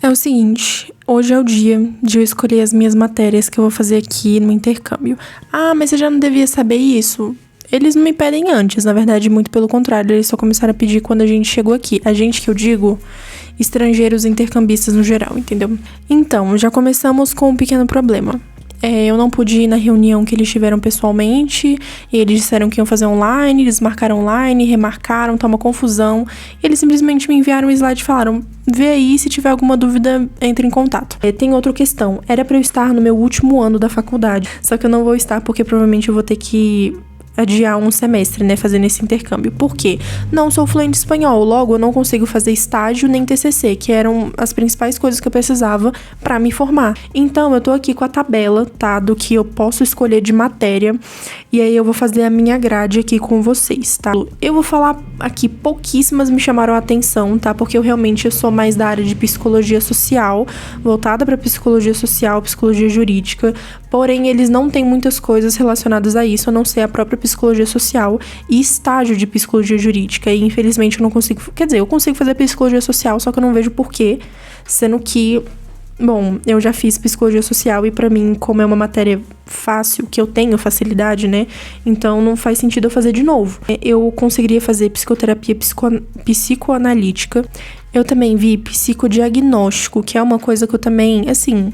É o seguinte, hoje é o dia de eu escolher as minhas matérias que eu vou fazer aqui no intercâmbio. Ah, mas você já não devia saber isso? Eles não me pedem antes, na verdade, muito pelo contrário, eles só começaram a pedir quando a gente chegou aqui. A gente que eu digo, estrangeiros intercambistas no geral, entendeu? Então, já começamos com um pequeno problema. Eu não pude ir na reunião que eles tiveram pessoalmente, e eles disseram que iam fazer online, eles marcaram online, remarcaram, tá uma confusão. E eles simplesmente me enviaram um slide e falaram, vê aí, se tiver alguma dúvida, entre em contato. Tem outra questão, era pra eu estar no meu último ano da faculdade, só que eu não vou estar porque provavelmente eu vou ter que adiar um semestre, né, fazendo esse intercâmbio. Por quê? Não sou fluente em espanhol, logo eu não consigo fazer estágio nem TCC, que eram as principais coisas que eu precisava pra me formar. Então, eu tô aqui com a tabela, tá, do que eu posso escolher de matéria, e aí eu vou fazer a minha grade aqui com vocês, tá? Eu vou falar aqui, pouquíssimas me chamaram a atenção, tá, porque eu sou mais da área de psicologia social, voltada pra psicologia social, psicologia jurídica, porém, eles não têm muitas coisas relacionadas a isso, a não ser a própria psicologia social e estágio de psicologia jurídica. E, infelizmente, eu não consigo... Quer dizer, eu consigo fazer psicologia social, só que eu não vejo porquê, sendo que... Bom, eu já fiz psicologia social e pra mim, como é uma matéria fácil, que eu tenho facilidade, né? Então, não faz sentido eu fazer de novo. Eu conseguiria fazer psicoterapia psicoanalítica. Eu também vi psicodiagnóstico, que é uma coisa que eu também, assim...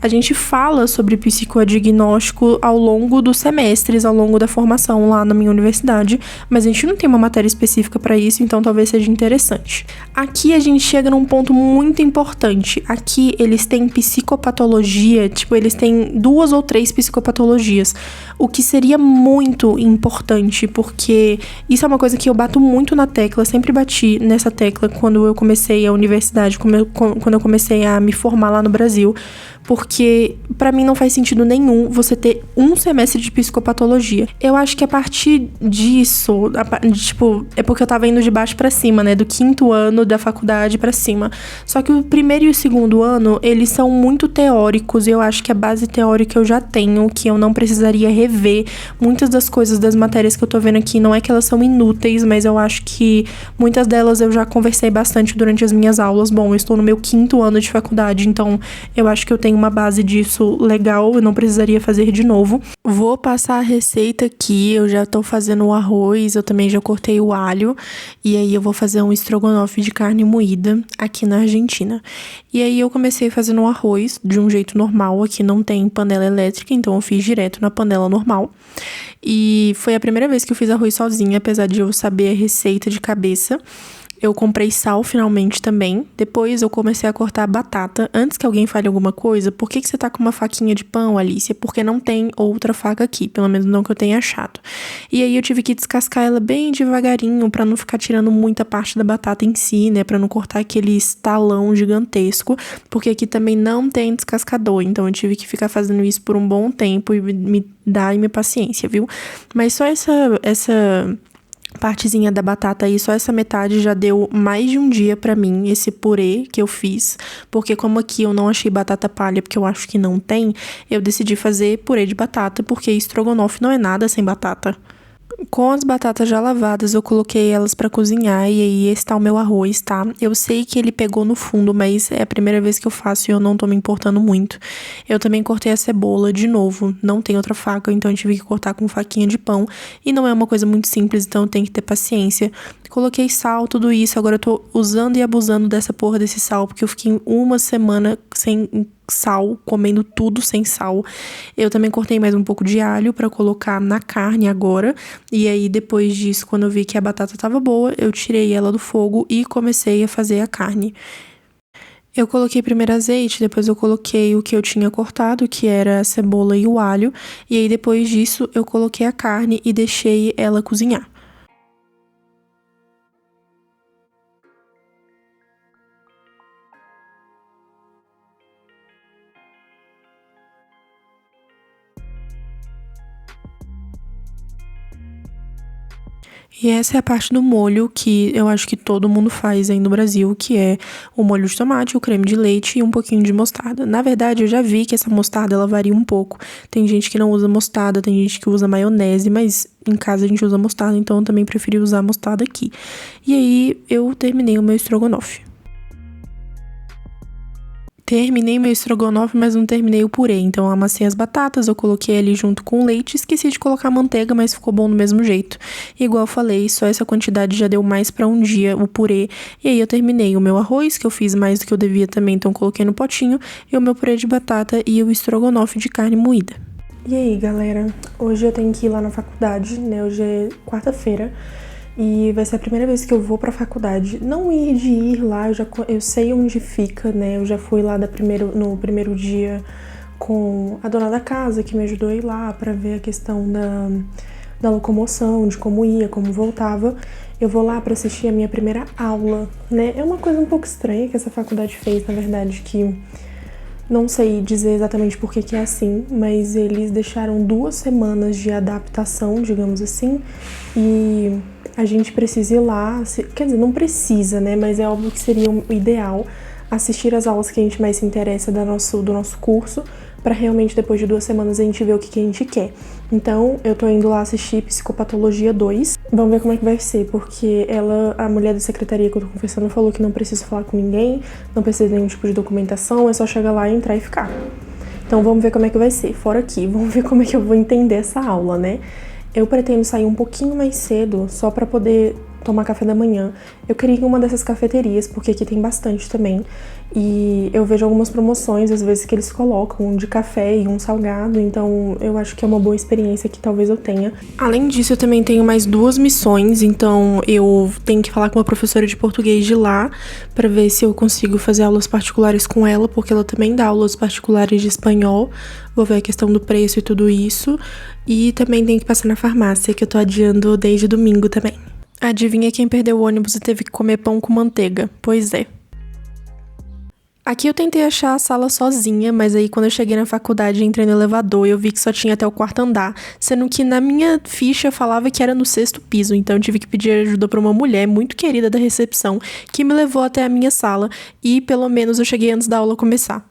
A gente fala sobre psicodiagnóstico ao longo dos semestres, ao longo da formação lá na minha universidade, mas a gente não tem uma matéria específica para isso, então talvez seja interessante. Aqui a gente chega num ponto muito importante. Aqui eles têm psicopatologia, tipo, eles têm 2 ou 3 psicopatologias, o que seria muito importante, porque isso é uma coisa que eu bato muito na tecla, sempre bati nessa tecla quando eu comecei a universidade, quando eu comecei a me formar lá no Brasil, porque pra mim não faz sentido nenhum você ter um semestre de psicopatologia. Eu acho que a partir disso, tipo, é porque eu tava indo de baixo pra cima, né, do 5º ano da faculdade pra cima. Só que o 1º e o 2º ano, eles são muito teóricos, e eu acho que a base teórica eu já tenho, que eu não precisaria rever. Muitas das coisas das matérias que eu tô vendo aqui, não é que elas são inúteis, mas eu acho que muitas delas eu já conversei bastante durante as minhas aulas. Bom, eu estou no meu 5º ano de faculdade, então eu acho que eu tenho uma base disso legal, eu não precisaria fazer de novo. Vou passar a receita aqui, eu já tô fazendo o arroz, eu também já cortei o alho, e aí eu vou fazer um estrogonofe de carne moída aqui na Argentina. E aí eu comecei fazendo o arroz de um jeito normal, aqui não tem panela elétrica, então eu fiz direto na panela normal. E foi a primeira vez que eu fiz arroz sozinha, apesar de eu saber a receita de cabeça. Eu comprei sal finalmente também. Depois eu comecei a cortar a batata. Antes que alguém fale alguma coisa, por que você tá com uma faquinha de pão, Alicia? Porque não tem outra faca aqui, pelo menos não que eu tenha achado. E aí eu tive que descascar ela bem devagarinho, pra não ficar tirando muita parte da batata em si, né? Pra não cortar aquele estalão gigantesco, porque aqui também não tem descascador. Então eu tive que ficar fazendo isso por um bom tempo e me dar minha paciência, viu? Mas só essa partezinha da batata aí, só essa metade já deu mais de um dia pra mim, esse purê que eu fiz, porque como aqui eu não achei batata palha, porque eu acho que não tem, eu decidi fazer purê de batata, porque estrogonofe não é nada sem batata. Com as batatas já lavadas, eu coloquei elas pra cozinhar e aí esse tá o meu arroz, tá? Eu sei que ele pegou no fundo, mas é a primeira vez que eu faço e eu não tô me importando muito. Eu também cortei a cebola de novo, não tem outra faca, então eu tive que cortar com faquinha de pão. E não é uma coisa muito simples, então eu tenho que ter paciência. Coloquei sal, tudo isso, agora eu tô usando e abusando dessa porra desse sal, porque eu fiquei uma semana sem sal, comendo tudo sem sal. Eu também cortei mais um pouco de alho pra colocar na carne agora. E aí, depois disso, quando eu vi que a batata tava boa, eu tirei ela do fogo e comecei a fazer a carne. Eu coloquei primeiro azeite, depois eu coloquei o que eu tinha cortado, que era a cebola e o alho. E aí, depois disso, eu coloquei a carne e deixei ela cozinhar. E essa é a parte do molho que eu acho que todo mundo faz aí no Brasil, que é o molho de tomate, o creme de leite e um pouquinho de mostarda. Na verdade, eu já vi que essa mostarda, ela varia um pouco. Tem gente que não usa mostarda, tem gente que usa maionese, mas em casa a gente usa mostarda, então eu também preferi usar mostarda aqui. E aí, eu terminei o meu estrogonofe. Terminei meu estrogonofe, mas não terminei o purê. Então eu amassei as batatas, eu coloquei ali junto com leite. Esqueci de colocar manteiga, mas ficou bom do mesmo jeito. Igual eu falei, só essa quantidade já deu mais pra um dia o purê. E aí eu terminei o meu arroz, que eu fiz mais do que eu devia também, então coloquei no potinho. E o meu purê de batata e o estrogonofe de carne moída. E aí, galera? Hoje eu tenho que ir lá na faculdade, né? Hoje é quarta-feira. E vai ser a primeira vez que eu vou pra faculdade. Não ir lá, eu sei onde fica, né? Eu já fui lá no primeiro dia com a dona da casa, que me ajudou a ir lá pra ver a questão da locomoção, de como ia, como voltava. Eu vou lá pra assistir a minha primeira aula, né? É uma coisa um pouco estranha que essa faculdade fez, na verdade, que não sei dizer exatamente por que é assim, mas eles deixaram 2 semanas de adaptação, digamos assim, e a gente precisa ir lá, quer dizer, não precisa, né, mas é óbvio que seria o ideal assistir as aulas que a gente mais se interessa do nosso curso, para realmente depois de 2 semanas a gente ver o que a gente quer. Então, eu tô indo lá assistir Psicopatologia 2. Vamos ver como é que vai ser, porque a mulher da secretaria que eu tô conversando, falou que não precisa falar com ninguém, não precisa de nenhum tipo de documentação, é só chegar lá, entrar e ficar. Então, vamos ver como é que vai ser. Fora aqui, vamos ver como é que eu vou entender essa aula, né? Eu pretendo sair um pouquinho mais cedo, só pra poder tomar café da manhã. Eu queria ir em uma dessas cafeterias, porque aqui tem bastante também. E eu vejo algumas promoções, às vezes, que eles colocam um de café e um salgado, então eu acho que é uma boa experiência que talvez eu tenha. Além disso, eu também tenho mais 2 missões, então eu tenho que falar com uma professora de português de lá, pra ver se eu consigo fazer aulas particulares com ela, porque ela também dá aulas particulares de espanhol. Vou ver a questão do preço e tudo isso. E também tenho que passar na farmácia, que eu tô adiando desde domingo também. Adivinha quem perdeu o ônibus e teve que comer pão com manteiga? Pois é. Aqui eu tentei achar a sala sozinha, mas aí quando eu cheguei na faculdade e entrei no elevador, eu vi que só tinha até o 4º andar, sendo que na minha ficha falava que era no 6º piso, então eu tive que pedir ajuda pra uma mulher muito querida da recepção, que me levou até a minha sala e pelo menos eu cheguei antes da aula começar.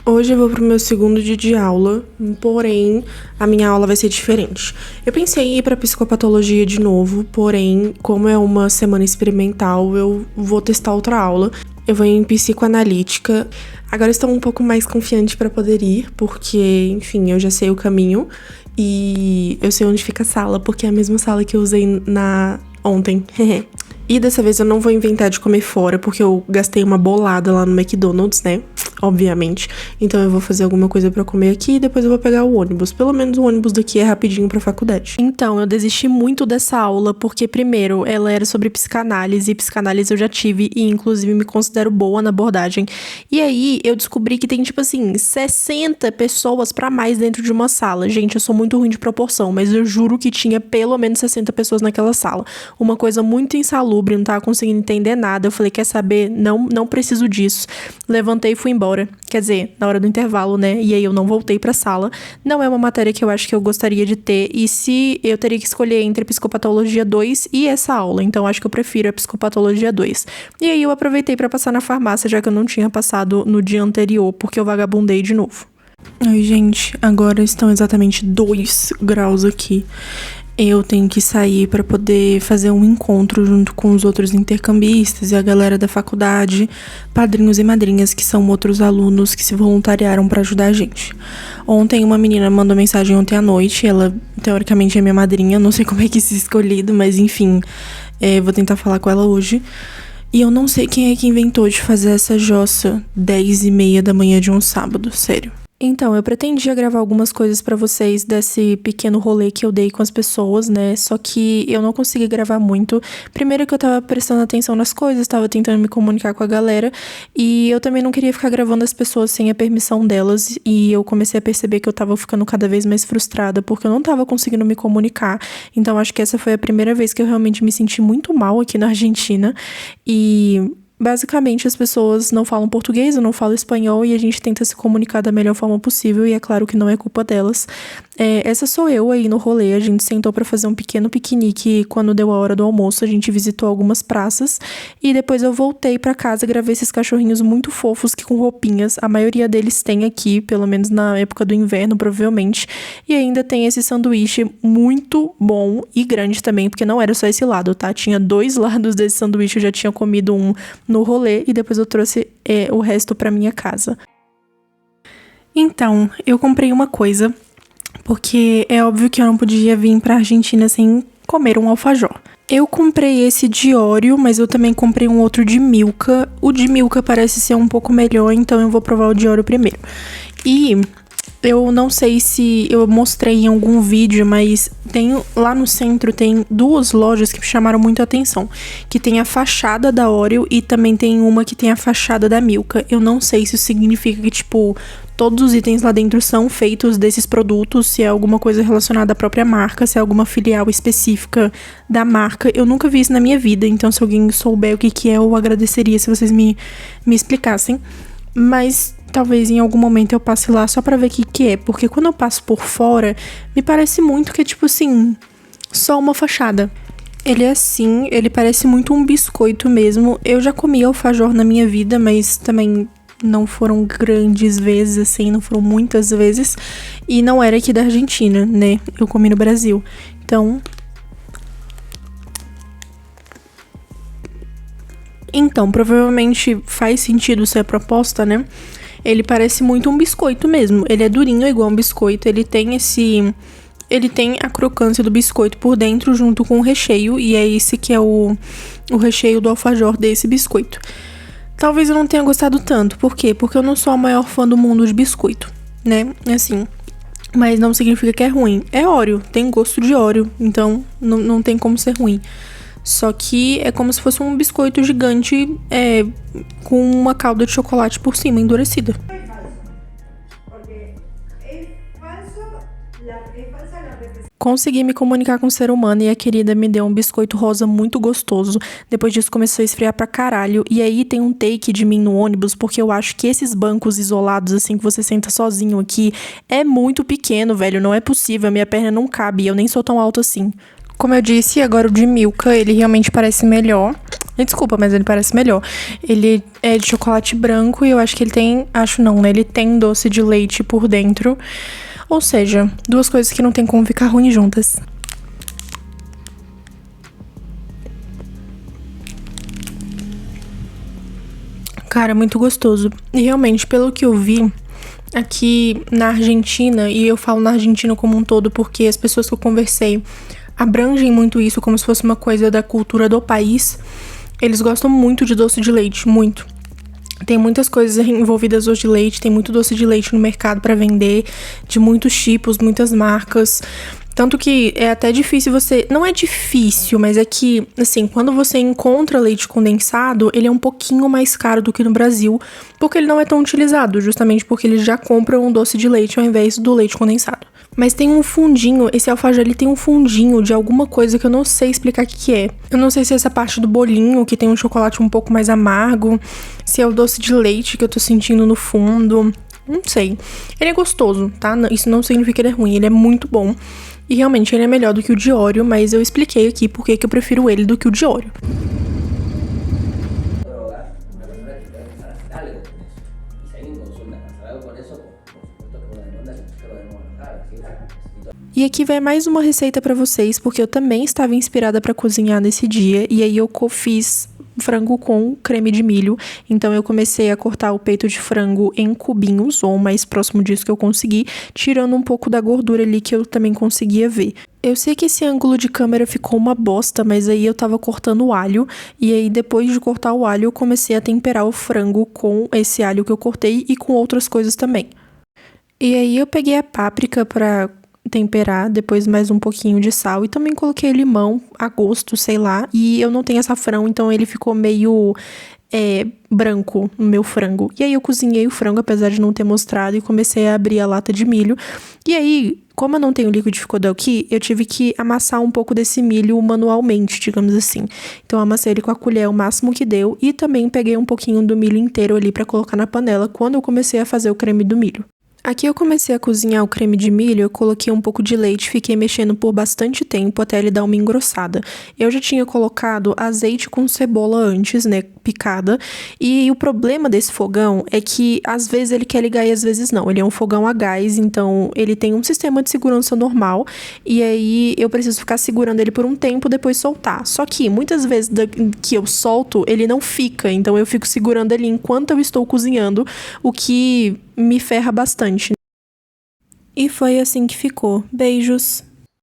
Hoje eu vou pro meu 2º dia de aula, porém a minha aula vai ser diferente. Eu pensei em ir pra psicopatologia de novo, porém, como é uma semana experimental, eu vou testar outra aula. Eu vou em psicoanalítica. Agora estou um pouco mais confiante pra poder ir, porque, enfim, eu já sei o caminho e eu sei onde fica a sala, porque é a mesma sala que eu usei ontem. E dessa vez eu não vou inventar de comer fora, porque eu gastei uma bolada lá no McDonald's, né? Obviamente. Então eu vou fazer alguma coisa pra comer aqui e depois eu vou pegar o ônibus. Pelo menos o ônibus daqui é rapidinho pra faculdade. Então, eu desisti muito dessa aula, porque primeiro, ela era sobre psicanálise, e psicanálise eu já tive, e inclusive me considero boa na abordagem. E aí, eu descobri que tem, tipo assim, 60 pessoas pra mais dentro de uma sala. Gente, eu sou muito ruim de proporção, mas eu juro que tinha pelo menos 60 pessoas naquela sala. Uma coisa muito insalubre, não tava conseguindo entender nada. Eu falei, quer saber? Não preciso disso. Levantei e fui embora. Quer dizer, na hora do intervalo, né? E aí eu não voltei pra sala. Não é uma matéria que eu acho que eu gostaria de ter. E se eu teria que escolher entre Psicopatologia 2 e essa aula. Então acho que eu prefiro a Psicopatologia 2. E aí eu aproveitei pra passar na farmácia, já que eu não tinha passado no dia anterior, porque eu vagabundei de novo. Ai, gente, agora estão exatamente 2 graus aqui. Eu tenho que sair para poder fazer um encontro junto com os outros intercambistas e a galera da faculdade, padrinhos e madrinhas, que são outros alunos que se voluntariaram para ajudar a gente. Ontem uma menina mandou mensagem ontem à noite, ela teoricamente é minha madrinha, não sei como é que isso é escolhido, mas enfim, vou tentar falar com ela hoje. E eu não sei quem é que inventou de fazer essa jossa 10h30 da manhã de um sábado, sério. Então, eu pretendia gravar algumas coisas pra vocês desse pequeno rolê que eu dei com as pessoas, né? Só que eu não consegui gravar muito. Primeiro que eu tava prestando atenção nas coisas, tava tentando me comunicar com a galera. E eu também não queria ficar gravando as pessoas sem a permissão delas. E eu comecei a perceber que eu tava ficando cada vez mais frustrada, porque eu não tava conseguindo me comunicar. Então, acho que essa foi a primeira vez que eu realmente me senti muito mal aqui na Argentina. E basicamente as pessoas não falam português, eu não falo espanhol e a gente tenta se comunicar da melhor forma possível e é claro que não é culpa delas. Essa sou eu aí no rolê, a gente sentou pra fazer um pequeno piquenique quando deu a hora do almoço, a gente visitou algumas praças e depois eu voltei pra casa e gravei esses cachorrinhos muito fofos que com roupinhas, a maioria deles tem aqui, pelo menos na época do inverno, provavelmente, e ainda tem esse sanduíche muito bom e grande também, porque não era só esse lado, tá? Tinha 2 lados desse sanduíche, eu já tinha comido um no rolê e depois eu trouxe o resto pra minha casa. Então, eu comprei uma coisa, porque é óbvio que eu não podia vir pra Argentina sem comer um alfajor. Eu comprei esse de Oreo, mas eu também comprei um outro de Milka. O de Milka parece ser um pouco melhor, então eu vou provar o de Oreo primeiro. E eu não sei se eu mostrei em algum vídeo, mas lá no centro tem 2 lojas que me chamaram muito a atenção. Que tem a fachada da Oreo e também tem uma que tem a fachada da Milka. Eu não sei se isso significa que, tipo, todos os itens lá dentro são feitos desses produtos, se é alguma coisa relacionada à própria marca, se é alguma filial específica da marca. Eu nunca vi isso na minha vida, então se alguém souber o que é, eu agradeceria se vocês me explicassem. Mas talvez em algum momento eu passe lá só pra ver o que é, porque quando eu passo por fora, me parece muito que é tipo assim, só uma fachada. Ele é assim, ele parece muito um biscoito mesmo. Eu já comi alfajor na minha vida, mas também não foram grandes vezes, assim, não foram muitas vezes. E não era aqui da Argentina, né? Eu comi no Brasil. Então, provavelmente faz sentido ser a proposta, né? Ele parece muito um biscoito mesmo. Ele é durinho, igual um biscoito. Ele tem a crocância do biscoito por dentro junto com o recheio. E é esse que é o recheio do alfajor desse biscoito. Talvez eu não tenha gostado tanto. Por quê? Porque eu não sou a maior fã do mundo de biscoito, né? Assim. Mas não significa que é ruim. É Oreo, tem gosto de Oreo. Então não tem como ser ruim. Só que é como se fosse um biscoito gigante com uma calda de chocolate por cima, endurecida. Consegui me comunicar com o ser humano e a querida me deu um biscoito rosa muito gostoso. Depois disso começou a esfriar pra caralho. E aí tem um take de mim no ônibus, porque eu acho que esses bancos isolados, assim, que você senta sozinho aqui, é muito pequeno, velho. Não é possível, minha perna não cabe, eu nem sou tão alto assim. Como eu disse, agora o de Milka, ele realmente parece melhor. Desculpa, mas ele parece melhor. Ele é de chocolate branco e eu acho que ele tem... Acho não, né? Ele tem doce de leite por dentro. Ou seja, 2 coisas que não tem como ficar ruins juntas. Cara, muito gostoso. E realmente, pelo que eu vi, aqui na Argentina, e eu falo na Argentina como um todo porque as pessoas que eu conversei abrangem muito isso como se fosse uma coisa da cultura do país. Eles gostam muito de doce de leite, muito. Tem muitas coisas envolvidas doce de leite, tem muito doce de leite no mercado pra vender, de muitos tipos, muitas marcas. Tanto que é até difícil você... Não é difícil, mas é que, assim, quando você encontra leite condensado, ele é um pouquinho mais caro do que no Brasil, porque ele não é tão utilizado, justamente porque eles já compram um doce de leite ao invés do leite condensado. Mas tem um fundinho, esse alfajor ali tem um fundinho de alguma coisa que eu não sei explicar o que é. Eu não sei se é essa parte do bolinho, que tem um chocolate um pouco mais amargo, se é o doce de leite que eu tô sentindo no fundo, não sei. Ele é gostoso, tá? Isso não significa que ele é ruim, ele é muito bom. E realmente ele é melhor do que o de Oreo, mas eu expliquei aqui porque que eu prefiro ele do que o de Oreo. E aqui vai mais uma receita pra vocês, porque eu também estava inspirada pra cozinhar nesse dia, e aí eu fiz frango com creme de milho. Então eu comecei a cortar o peito de frango em cubinhos, ou o mais próximo disso que eu consegui, tirando um pouco da gordura ali que eu também conseguia ver. Eu sei que esse ângulo de câmera ficou uma bosta, mas aí eu tava cortando o alho, e aí depois de cortar o alho eu comecei a temperar o frango com esse alho que eu cortei e com outras coisas também. E aí eu peguei a páprica pra temperar, depois mais um pouquinho de sal e também coloquei limão a gosto, sei lá. E eu não tenho açafrão, então ele ficou meio branco no meu frango. E aí eu cozinhei o frango, apesar de não ter mostrado, e comecei a abrir a lata de milho. E aí, Como eu não tenho liquidificador aqui, eu tive que amassar um pouco desse milho manualmente, digamos assim. Então eu amassei ele com a colher o máximo que deu e também peguei um pouquinho do milho inteiro ali para colocar na panela quando eu comecei a fazer o creme do milho. Aqui eu comecei a cozinhar o creme de milho, eu coloquei um pouco de leite e fiquei mexendo por bastante tempo até ele dar uma engrossada. Eu já tinha colocado azeite com cebola antes, né, picada, e o problema desse fogão é que às vezes ele quer ligar e às vezes não. Ele é um fogão a gás, então ele tem um sistema de segurança normal, e aí eu preciso ficar segurando ele por um tempo, depois soltar. Só que muitas vezes que eu solto, ele não fica, então eu fico segurando ele enquanto eu estou cozinhando, o que me ferra bastante. E foi assim que ficou. Beijos!